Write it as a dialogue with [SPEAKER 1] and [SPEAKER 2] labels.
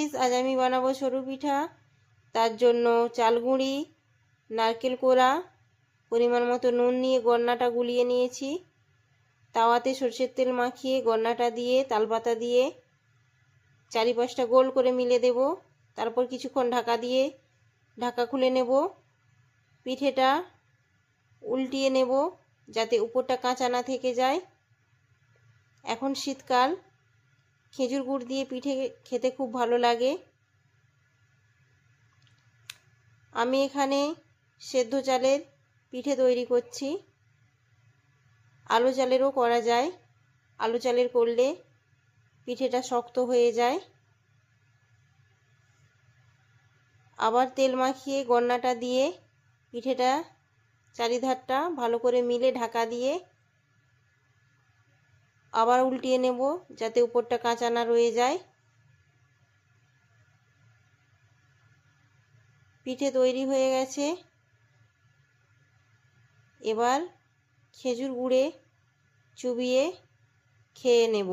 [SPEAKER 1] Friends, আজ আমি বানাবো সরু পিঠা। তার জন্য চাল গুঁড়ি, নারকেল কোড়া, পরিমাণ মতো নুন নিয়ে গড়নাটা গুলিয়ে নিয়েছি। তাওয়াতে সরষের তেল মাখিয়ে গড়নাটা দিয়ে তালপাতা দিয়ে চারিপাশটা গোল করে মিলে দেব। তারপর কিছুক্ষণ ঢাকা দিয়ে ঢাকা খুলে নেব। পিঠেটা উল্টিয়ে নেব যাতে উপরটা কাঁচা না থেকে যায়। এখন শীতকাল, খেজুর গুড় দিয়ে পিঠে খেতে খুব ভালো লাগে। আমি এখানে সেদ্ধ চালের পিঠে তৈরি করছি। আলো চালেরও করা যায়। আলো চালের করলে পিঠেটা শক্ত হয়ে যায়। আবার তেল মাখিয়ে গড়নাটা দিয়ে পিঠেটা চারিধারটা ভালো করে মিলে ঢাকা দিয়ে আবার উল্টিয়ে নেব যাতে উপরটা কাঁচা না রয়ে যায়। পিঠে তৈরি হয়ে গেছে। এবার খেজুর গুড়ে চুবিয়ে খেয়ে নেব।